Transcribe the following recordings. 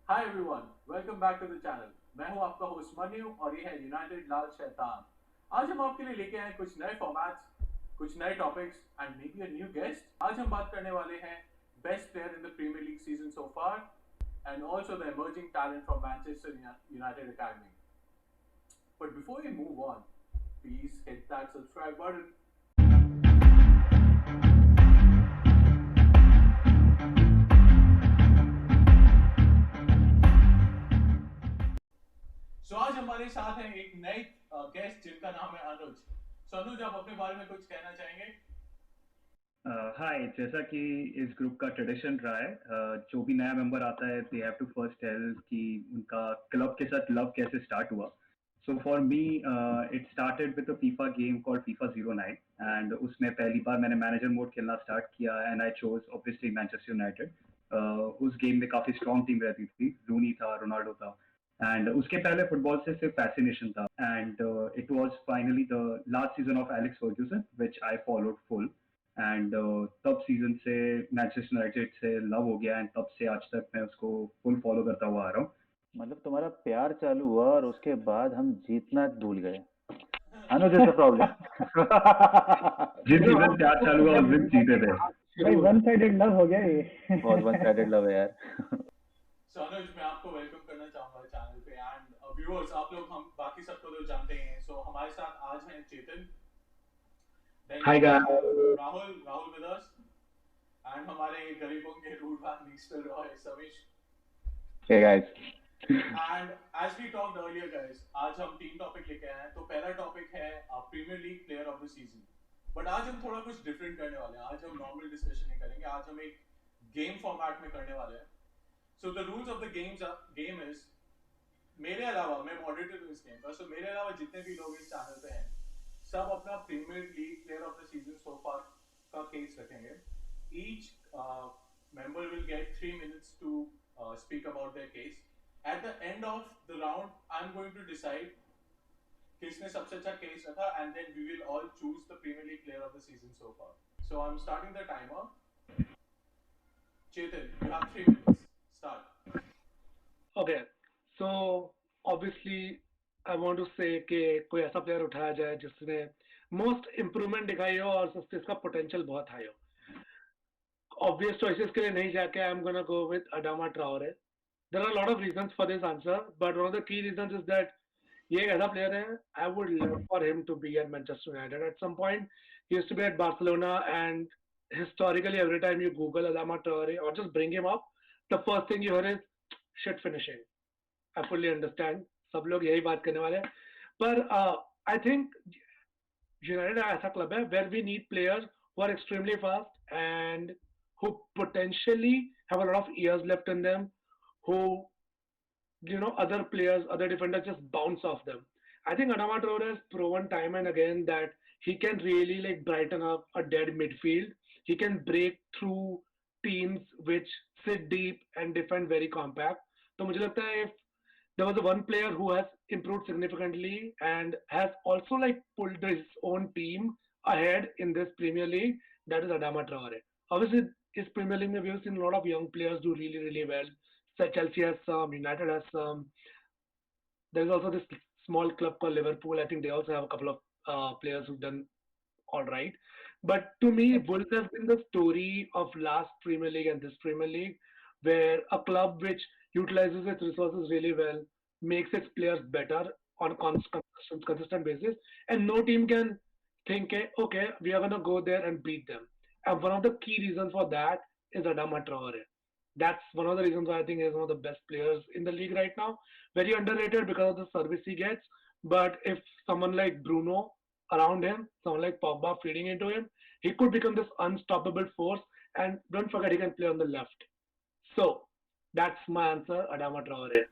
Hi everyone, welcome back to the channel. मैं हूं आपका होस्ट मन्यू और ये है यूनाइटेड लाल शैतान। आज हम आपके लिए लेके आए कुछ नए फॉर्मेट्स, कुछ नए topics and may be a new guest. आज हम बात करने वाले हैं best player in the Premier League season so far and also the emerging talent from Manchester United academy. But before we move on, please hit that subscribe button. So आज हमारे साथ हैं एक नए गेस्ट जिनका नाम है अनुज। सो अनुज, आप अपने बारे में कुछ कहना चाहेंगे? हाय, जैसा कि इस ग्रुप का ट्रेडिशन रहा है, जो भी नया मेंबर आता है they have to first tell कि उनका क्लब के साथ लव कैसे स्टार्ट हुआ। So for me it started with a FIFA game called FIFA 09 and उसमें पहली बार मैंने मैनेजर मोड खेलना स्टार्ट किया and I chose obviously Manchester United. उस गेम में काफ़ी स्ट्रॉन्ग टीम रहती थी, रूनी था, रोनाल्डो था एंड उसके पहले फुटबॉल से सिर्फ फैसिनेशन था and it was finally the last season of Alex Ferguson which I followed full and तब सीजन से मैनचेस्टर यूनाइटेड से लव हो गया एंड तब से आज तक मैं उसको फुल फॉलो करता हुआ आ रहा हूँ। मतलब तुम्हारा प्यार चालू हुआ और उसके बाद हम जीतना भूल गए। अनुज इज द प्रॉब्लम। जिस ब्रो सीजन हम प्यार तो चालू हुआ मतलब उस दिन जीते थे। भाई वन साइडेड लव हो गया ये। बहुत वन साइडेड लव है यार। सो अनुज, मैं आपको वेलकम करना चाहूंगा चैनल पे एंड व्यूअर्स, आप लोग हम बाकी सबको तो जानते ही हैं। सो हमारे साथ आज हैं Chetan, then we hi have guys. Rahul with us and हमारे गरीबों के रूटबान मिस्टर रॉय समीश। Hey guys. And as we talked earlier guys, आज हम तीन टॉपिक लेके आए हैं। तो पहला टॉपिक है Premier League player of the season. But आज हम थोड़ा कुछ डिफरेंट करने वाले हैं। आज हम नॉर्मल डिस्कशन नहीं करेंगे, आज हम एक गेम फॉर्मेट में करने वाले हैं। So the rules of the game is, मेरे अलावा मैं मॉडरेटर हूँ इस गेम का, सो मेरे अलावा जितने भी लोग इस चैनल पे हैं सब अपना Premier League player of the season so far का केस रखेंगे। Each member will get 3 minutes to speak about their case. At the end of the round, I'm going to decide किसने सबसे अच्छा केस रखा and then we will all choose the Premier League player of the season so far. So I'm starting the timer. Chetan, you have 3 minutes. Start. Okay so obviously I want to say कि कोई ऐसा player उठाया जाए जिसने most improvement दिखाई हो और जिसका पोटेंशियल बहुत हाई हो। ऑब्वियस चॉइसेस के लिए नहीं जाके I am gonna go with Adama Traore. There are lot of reasons for this answer but one of the key reasons is that ये एक ऐसा प्लेयर है, I would love for him to be at Manchester United at some point. He used to be at Barcelona and historically every time you google Adama Traore or just bring him up, the first thing you hear is shit finishing. I fully understand, सब लोग यही बात करने वाले हैं, पर I think United ऐसा club है where we need players who are extremely fast and who potentially have a lot of years left in them, who other players, other defenders just bounce off them. I think Adama Traore has proven time and again that he can really like brighten up a dead midfield. He can break through teams which sit deep and defend very compact. तो मुझे लगता है if there was one player who has improved significantly and has also like pulled his own team ahead in this Premier League, that is Adama Traore. Obviously, this Premier League we have seen a lot of young players do really really well. So Chelsea has some, United has some. There's also this small club called Liverpool. I think they also have a couple of players who've done all right. But to me, Wolves has been the story of last Premier League and this Premier League, where a club which utilizes its resources really well, makes its players better on a consistent basis, and no team can think, okay, we are going to go there and beat them. And one of the key reasons for that is Adama Traore. That's one of the reasons why I think he's one of the best players in the league right now. Very underrated because of the service he gets. But if someone like Bruno around him, someone like Pogba feeding into him, he could become this unstoppable force. And don't forget, he can play on the left. So that's my answer, Adama Traore.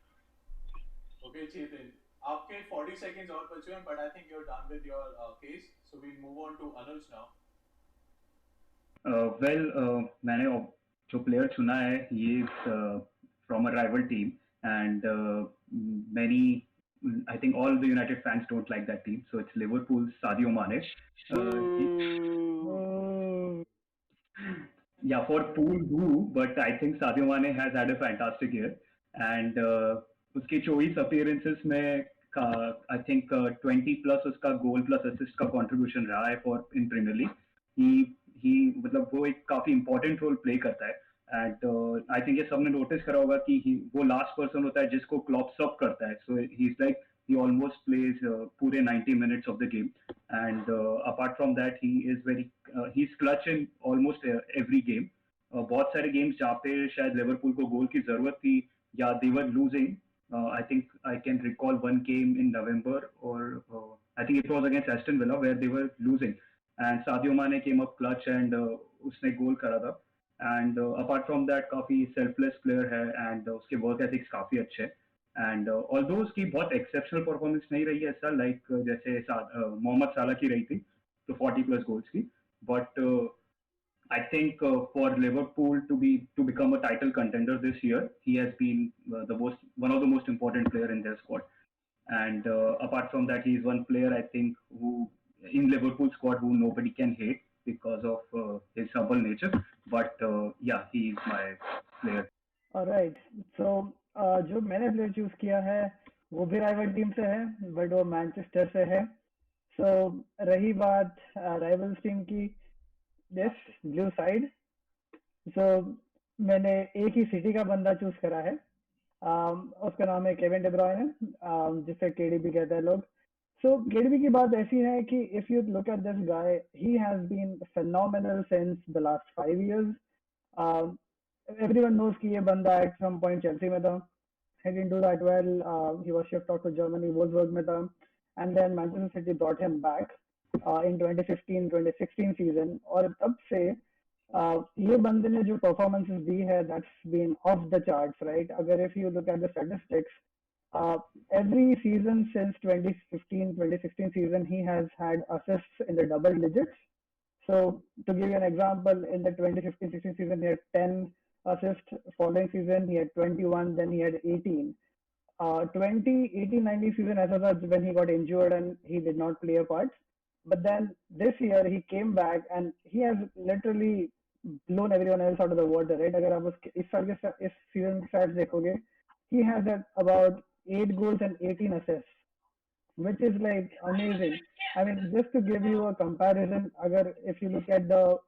Okay, Chetan. आपके 40 seconds और बचे हैं, but I think you're done with your case. So we'll move on to Anuj now. Well मैंने जो player चुना है ये from a rival team and many I think all the United fans don't like that team, so it's Liverpool's Sadio Mane. Yeah, for Pool who, but I think Sadio Mane has had a fantastic year. And उसके 24 appearances में I think 20 plus उसका गोल plus assist का contribution रहा है for in premiere league. ही ही मतलब वो एक काफी इंपॉर्टेंट रोल प्ले करता है. एंड आई थिंक ये सबने नोटिस करा होगा कि वो लास्ट पर्सन होता है जिसको क्लॉप सब करता है. So he is like he almost plays पूरे 90 minutes of the game. And apart from that, he's clutch in almost every game. बहुत सारे गेम्स जहाँ पे शायद लिवरपूल को गोल की जरूरत थी या they were losing. I think I can recall one game in November और I think it was against Aston Villa where they were losing and Sadio Mane came up clutch and उसने goal करा था. And apart from that काफी selfless player है and उसके work ethics काफी अच्छे हैं. एंड ऑल्दो उसकी बहुत एक्सेप्शनल परफॉर्मेंस नहीं रही है ऐसा लाइक जैसे मोहम्मद साला की रही थी तो 40 प्लस गोल्स की. But I think for Liverpool to become a title contender this year, he has been one of the most important player in their squad. And apart from that, he is one player I think who in Liverpool squad who nobody can hate because of his humble nature. But yeah, he is my player. Alright so जो मैंने player choose किया है वो भी rival team से है but वो Manchester से है. सो रही बात राइवल्स टीम की, यस ब्लू साइड. सो मैंने एक ही सिटी का बंदा चूज करा है. उसका नाम है केविन डे ब्रुयने, जिसे केडीबी कहते हैं लोग. सो केडीबी की बात ऐसी है कि if you look at this guy, he has been phenomenal since the last 5 years. Everyone knows कि ये बंदा at some point चेल्सी में था. He didn't do that well. He was shipped out to Germany, Wolfsburg में था, and then Manchester City brought him back in 2015-2016 season. और तब से ये बंदे ने जो performances दी है, that's been off the charts, right? अगर if you look at the statistics, every season since 2015-2016 season, he has had assists in the double digits. So to give you an example, in the 2015-16 season, he had 10 assists. Following season, he had 21. Then he had 18. 2018-19 season, as such, when he got injured and he did not play a part. But then this year he came back and he has literally blown everyone else out of the water, right? अगर आप उसके इस season के stats देखोगे, he has had about 8 goals and 18 assists, which is like amazing. I mean, just to give you a comparison, agar if you look at the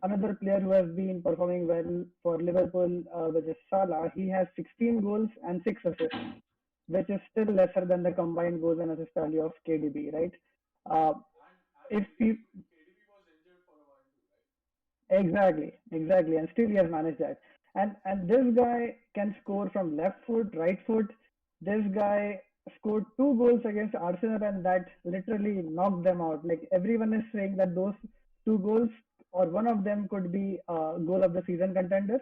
another player who has been performing well for Liverpool, which is Salah, he has 16 goals and 6 assists, which is still lesser than the combined goals and assist value of KDB, right? Uh, And if he KDB was injured for a while too, right? exactly, and still he has managed that. And this guy can score from left foot, right foot. This guy scored 2 goals against Arsenal, and that literally knocked them out. Like everyone is saying that those 2 goals or one of them could be a goal of the season contender.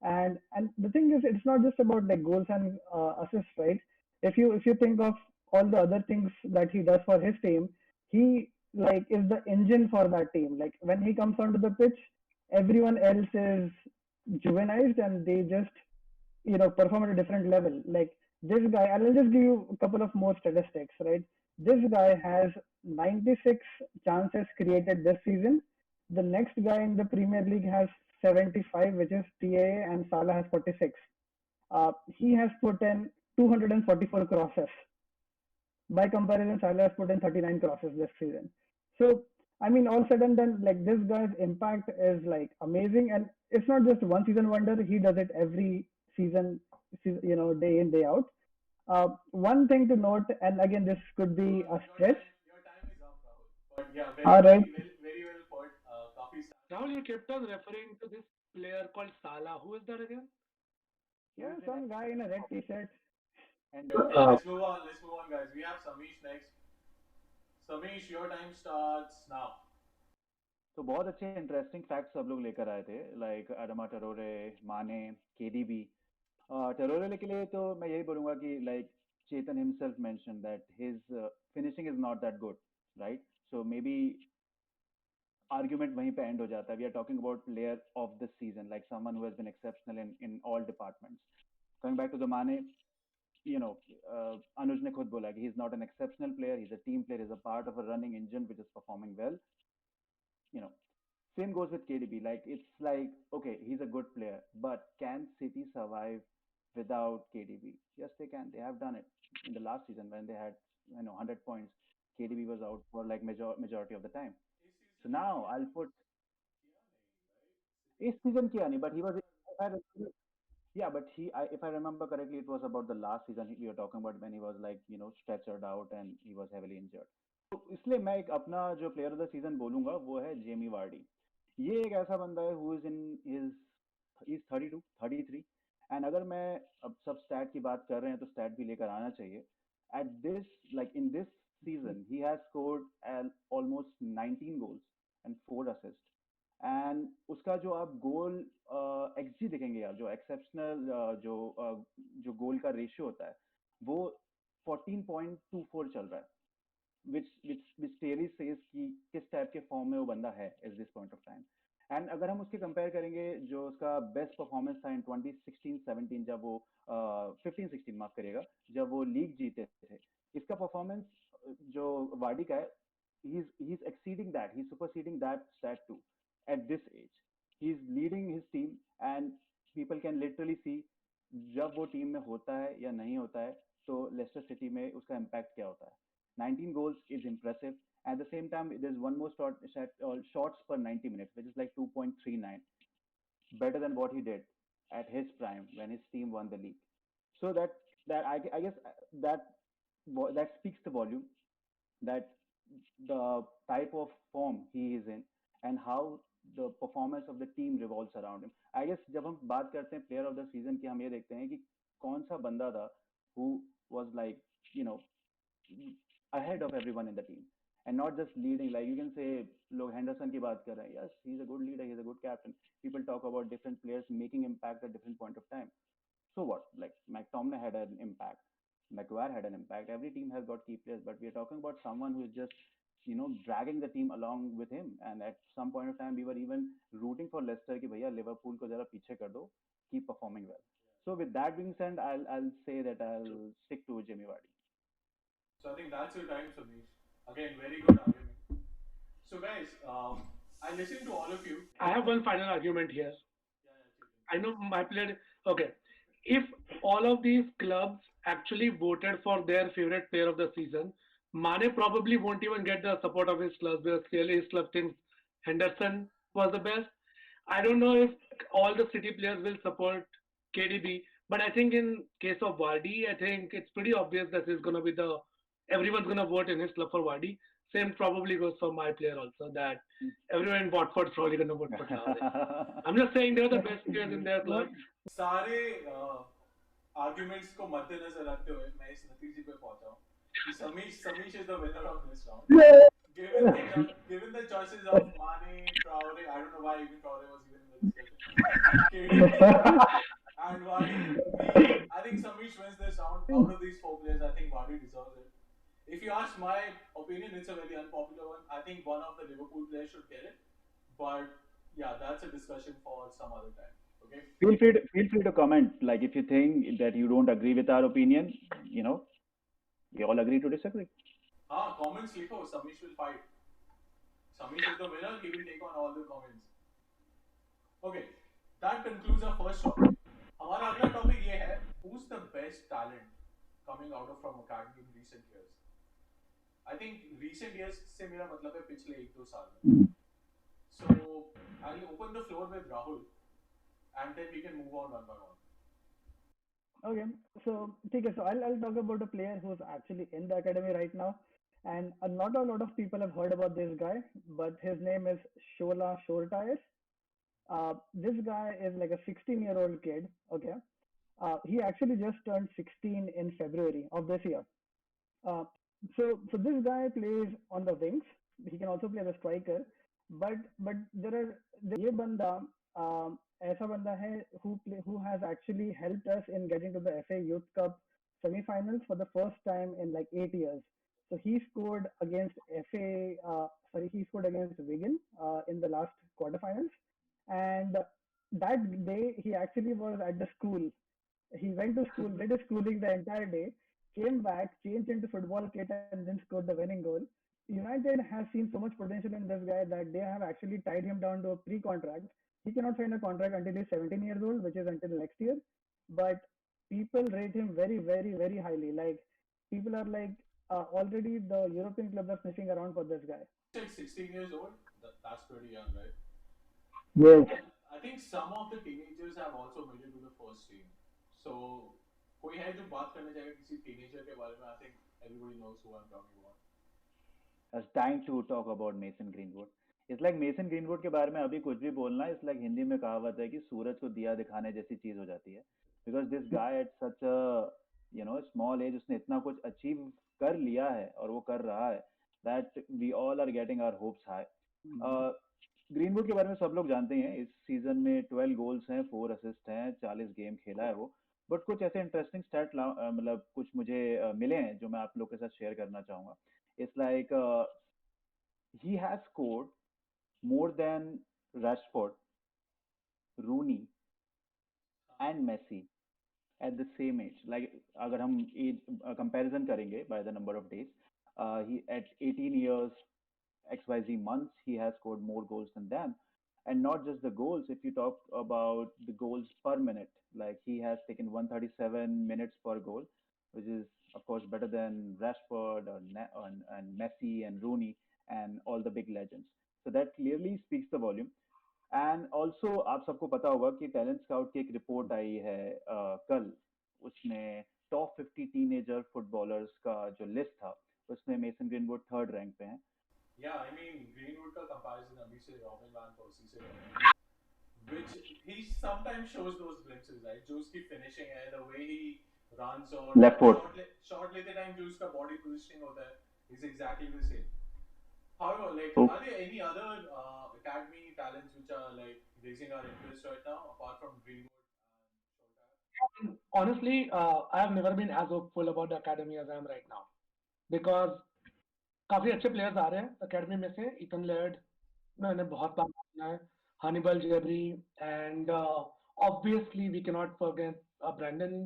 And the thing is, it's not just about like goals and assists, right? If you think of all the other things that he does for his team, he like is the engine for that team. Like when he comes onto the pitch, everyone else is juvenized and they just perform at a different level. Like this guy, I'll just give you a couple of more statistics, right? This guy has 96 chances created this season. The next guy in the Premier League has 75, which is TAA, and Salah has 46. He has put in 244 crosses. By comparison, Salah has put in 39 crosses this season. So, I mean, all said and done, like this guy's impact is like amazing, and it's not just one season wonder. He does it every season, day in day out. One thing to note, and again, this could be a stretch. Your time is up, Rahul. But yeah, All right. very well put. काफी Rahul, you kept on referring to this player called Salah. Who is that again? Yeah, some guy in a red t-shirt. And Yeah, let's move on. Let's move on, guys. We have Samish next. Samish, your time starts now. तो बहुत अच्छे interesting facts सब लोग लेकर आए थे, like अडमा टरोरे, माने, KDB. टरोरे के लिए तो मैं यही बोलूंगा कि like Chetan himself mention that his finishing is not that good, right? So maybe argument वहीं पे एंड हो जाता है. We are talking about player of the season, like someone who has been exceptional in all departments. Coming back to the Mane, you know, Anuj ने खुद बोला कि he's not an exceptional player, he's a team player, he's a part of a running engine which is performing well. You know, same goes with KDB. Like it's like, okay, he's a good player, but can City survive without KDB. Yes, they can. They have done it in the last season when they had 100 points. KDB was out for like majority of the time. So now I'll put इस season किया नहीं, but he was. Yeah, but if I remember correctly, it was about the last season we were talking about when he was like stretchered out and he was heavily injured. तो इसलिए मैं एक अपना जो player of the season बोलूंगा वो है Jamie Vardy. ये एक ऐसा बंदा है who is in is 32 33. And अगर मैं अब सब स्टैट की बात कर रहे हैं तो स्टैट भी लेकर आना चाहिए. At this like in this season he has scored almost 19 goals and 4 assists. And उसका जो आप गोल एक्सजी देखेंगे यार, जो एक्सेप्शनल जो गोल का रेशियो होता है वो 14.24 चल रहा है, which clearly says कि किस टाइप के फॉर्म में वो बंदा है at this point of time. And अगर हम उसके कंपेयर करेंगे जो उसका बेस्ट परफॉर्मेंस था इन 2016-17 जब वो 15-16 माफ करिएगा जब वो लीग जीते थे, इसका परफॉर्मेंस जो वार्डी का है he is exceeding that, he's superseding that stat too at this age. He's leading his team and people can literally see जब वो टीम में होता है या नहीं होता है तो लेस्टर सिटी में उसका इम्पैक्ट क्या होता है. 19 goals is impressive. At the same time, there's one more shots per 90 minutes, which is like 2.39, better than what he did at his prime when his team won the league. So I guess that speaks the volume that the type of form he is in and how the performance of the team revolves around him. I guess जब हम बात करते हैं player of the season की हम ये देखते हैं कि कौन सा बंदा था who was like ahead of everyone in the team and not just leading. Like you can say लोग Henderson की बात कर रहे हैं, yes he's a good leader, he's a good captain. People talk about different players making impact at different point of time. So what, like McTominay had an impact, Maguire had an impact, every team has got key players, but we are talking about someone who is just dragging the team along with him. And at some point of time we were even rooting for Leicester कि भैया Liverpool को जरा पीछे कर दो, keep performing well. So with that being said, I'll say that I'll stick to Jamie Vardy. So I think that's your time, Sameesh. Again, very good argument. So guys, I listened to all of you. I have one final argument here. I know my player. Okay, if all of these clubs actually voted for their favorite player of the season, Mane probably won't even get the support of his club because clearly his club thinks Henderson was the best. I don't know if all the City players will support KDB, but I think in case of Vardy, I think it's pretty obvious that he's going to be everyone's going to vote in his club for Vardy. Same probably goes for my player also, that everyone in Watford's probably going to vote for Traore. I'm just saying they're the best players in their club. सारे arguments को मद्देनजर रखते हुए मैं इस नतीजे पे पहुंचा हूँ कि Samish is the winner of this round. Given the choices of Mane, Traore, I don't know why even Traore was even in the discussion. And Vardy, I think Samish wins this round. Out of these 4 players, I think Vardy deserves it. If you ask my opinion, it's a very unpopular one. I think one of the Liverpool players should get it. But yeah, that's a discussion for some other time. Okay. Feel free to comment. Like if you think that you don't agree with our opinion, we all agree to disagree. Comments likho. Samish will fight. Samish is the winner. He will take on all the comments. Okay. That concludes our first topic. हमारा अगला topic ये है, who's the best talent coming out of from academy in recent years? I think recent years से मेरा मतलब है पिछले 1-2 साल में. So I'll open the floor with Rahul, and then we can move on one by one. Okay, so I'll talk about a player who's actually in the academy right now, and not a lot of people have heard about this guy, but his name is Shola Shortires. This guy is like a 16-year-old kid. Okay, he actually just turned 16 in February of this year. So this guy plays on the wings. He can also play as a striker. But ये बंदा ऐसा बंदा है who has actually helped us in getting to the FA Youth Cup semi-finals for the first time in like 8 years. So he scored against Wigan in the last quarterfinals, and that day he actually was at the school. He went to school, did his schooling the entire day, came back, changed into football kit, and then scored the winning goal. United has seen so much potential in this guy that they have actually tied him down to a pre-contract. He cannot sign a contract until he's 17 years old, which is until next year. But people rate him very, very, very highly. Like people are like already the European clubs are sniffing around for this guy. He's like 16 years old. That's pretty young, right? Yes. And I think some of the teenagers have also made it to the first team. So कोई है जो बात करने जाएगा किसी teenager के बारे में? I think everybody knows who I'm talking about. I was dying to talk about Mason Greenwood. It's like Mason Greenwood के बारे में अभी कुछ भी बोलना, it's like हिंदी में कहावत है कि सूरज को दिया दिखाने जैसी चीज हो जाती है. Because this guy at such a small age उसने इतना कुछ achieve कर लिया है और वो कर रहा है that we all are getting our hopes high. Greenwood के बारे में सब लोग जानते हैं, इस सीजन में 12 गोल्स हैं, 4 असिस्ट हैं, 40 गेम खेला है वो. बट कुछ ऐसे इंटरेस्टिंग स्टैट मतलब कुछ मुझे मिले हैं जो मैं आप लोग के साथ शेयर करना चाहूंगा. It's like he has scored more than Rashford, Rooney and Messi at the same age. Like अगर हम age comparison करेंगे by the number of days, he at 18 years XYZ months he has scored more goals than them. And not just the goals, if you talk about the goals per minute, like he has taken 137 minutes per goal, which is of course better than Rashford and Messi and Rooney and all the big legends. So that clearly speaks the volume. And also आप सबको पता होगा कि talent scout की एक report आई है कल, उसने टॉप 50 टीनेजर फुटबॉलर्स का जो लिस्ट था उसमें मेसन ग्रीनवुड थर्ड रैंक पे हैं. Yeah, I mean Greenwood का comparison अभी से Robin van Persie से करें, which he sometimes shows those glimpses, right? जो उसकी finishing है, the way he runs और Left foot. shot लेते time जो उसका body positioning होता है is exactly the same. However, like, Oh. are there any other academy talents which are like raising our interest right now apart from Greenwood and Solskjaer? Honestly, I have never been as hopeful about the academy as I am right now because काफी अच्छे players आ रहे हैं academy में से. Ethan layered मैंने बहुत बार सुना है, हनीबल जेबरी, and obviously we cannot forget Brandon,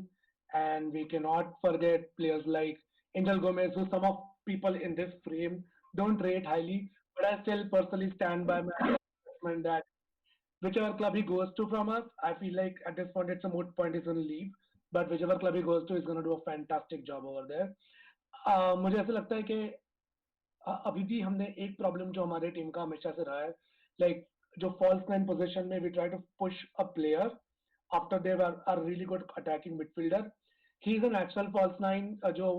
and we cannot forget players like Angel Gomez, who some of people in this frame don't rate highly, but I still personally stand by my assessment that whichever club he goes to from us, I feel like at this point it's a moot point, he's going to leave, but whichever club he goes to, he's going to do a fantastic job over there. मुझे ऐसा लगता है कि अभी भी हमने एक problem जो हमारे टीम का हमेशा से रहा है, लाइक जो फॉल्स नाइन पोजीशन में we try to push a player after they are really good attacking midfielder. He is an actual false nine जो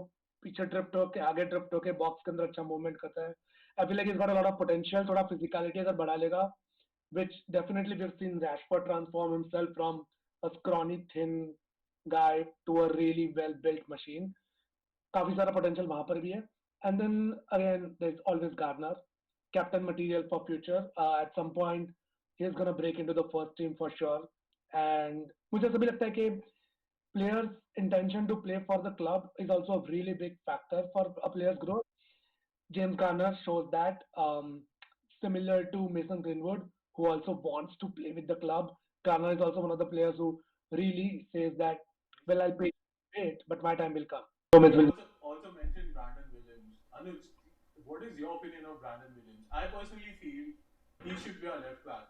पीछे ड्रिफ्ट होके आगे ड्रिफ्ट होके बॉक्स के अंदर अच्छा मूवमेंट करता है. I feel like is got a lot of potential. थोड़ा फिजिकलिटी अगर बढ़ा लेगा, which definitely we've seen Rashford transform himself from a scrawny thin guy to a really well built machine. काफी सारा पोटेंशियल वहां पर भी है. And then again, there's always Gardner, captain material for future. At some point, he's gonna break into the first team for sure. And मुझे ऐसा भी लगता है कि players' intention to play for the club is also a really big factor for a player's growth. James Garner shows that, similar to Mason Greenwood, who also wants to play with the club. Garner is also one of the players who really says that, well, I'll pay it, but my time will come. You also mentioned Brandon Williams. Anuj, what is your opinion of Brandon Williams? I personally feel he should be a left back,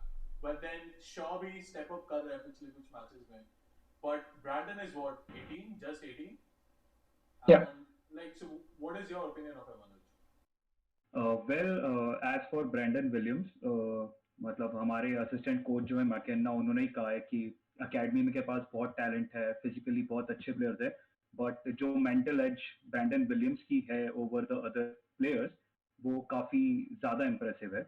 but then Shaw भी step up कर रहा है पिछले कुछ matches में. But Brandon is what, 18, just 18? Yeah. And like, so what is your opinion of him, Anuj? As for Brandon Williams, मतलब हमारे assistant coach जो है मैकेन्ना, उन्होंने ही कहा है कि अकेडमी में के पास बहुत टैलेंट है, फिजिकली बहुत अच्छे प्लेयर्स है, बट जो मेंटल एज ब्रैंडन विलियम्स की है ओवर द अदर प्लेयर्स, वो काफी ज्यादा इंप्रेसिव है.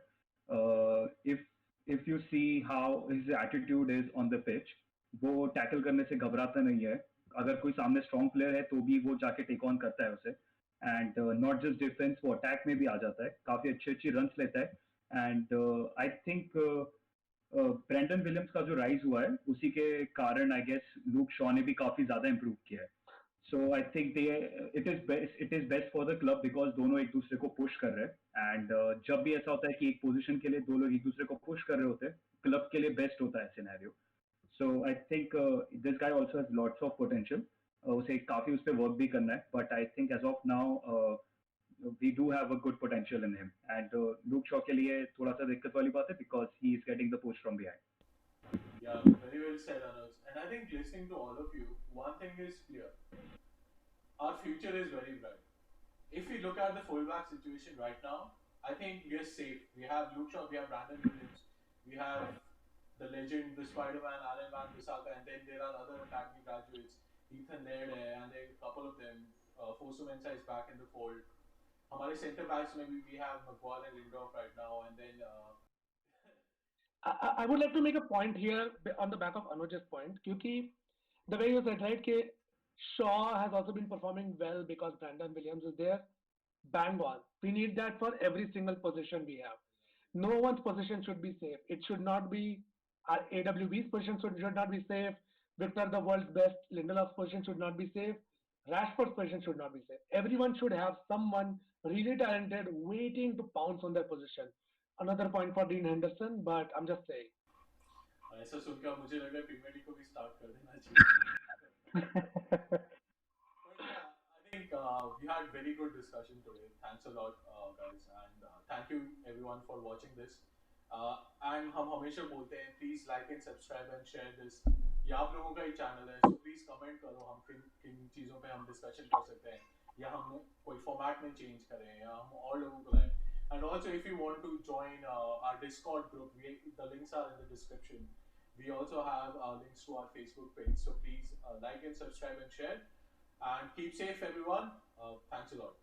If you see how his attitude is on the pitch, वो टैकल करने से घबराता नहीं है. अगर कोई सामने स्ट्रॉन्ग प्लेयर है तो भी वो जाके टेक ऑन करता है उसे, एंड नॉट जस्ट डिफेंस, वो अटैक में भी आ जाता है, काफी अच्छी अच्छी रन्स लेता है. And I think Brandon Williams का जो राइज हुआ है उसी के कारण आई गेस लूक शॉ ने भी काफी ज्यादा इंप्रूव किया है. So I think it is best for the club because दोनों एक दूसरे को पुश कर रहे हैं. एंड जब भी ऐसा होता है कि एक पोजीशन के लिए दो लोग एक दूसरे को पुश कर रहे होते हैं, क्लब के लिए बेस्ट होता है scenario. So I think this guy also has lots of potential. उसे काफी उस पर वर्क भी करना है, but I think as of now we do have a good potential in him. And Luke Shaw के लिए थोड़ा सा दिक्कत वाली बात है because he is getting the push from behind. Yeah, very well said, Anuj. And I think listening to all of you, one thing is clear: our future is very bright. If we look at the fullback situation right now, I think we are safe. We have Luke Shaw, we have Brandon Williams, we have the legend, the Spider-Man, Alan Van Bissaka, and then there are other academy graduates, Ethan Laird, and there are a couple of them. Fosu Mensah is back in the fold. हमारे center backs maybe we have McGuire and Lindelof right now, and then I would like to make a point here on the back of Anuj's point, because the way you said, right, ke Shaw has also been performing well because Brandon Williams is there. Bang on. We need that for every single position we have. No one's position should be safe. It should not be our AWB's position should not be safe. Victor, the world's best, Lindelof's position should not be safe. Rashford's position should not be safe. Everyone should have someone really talented waiting to pounce on their position. Another point for Dean Henderson, but I'm just saying. ऐसा सुनकर मुझे लगा premiere league को भी start कर देना चाहिए. But yeah, I think we had very good discussion today. Thanks a lot, guys, and thank you everyone for watching this. And हम हमेशा बोलते हैं, please like and subscribe and share this. ये आप लोगों का ही चैनल है, so please comment करो हम किन किन चीज़ों पे हम discussion कर सकते हैं, या हम कोई format में change करें, या हम और लोगों को लाएं. And also, if you want to join our Discord group, the links are in the description. We also have links to our Facebook page, so please like and subscribe and share. And keep safe, everyone. Thanks a lot.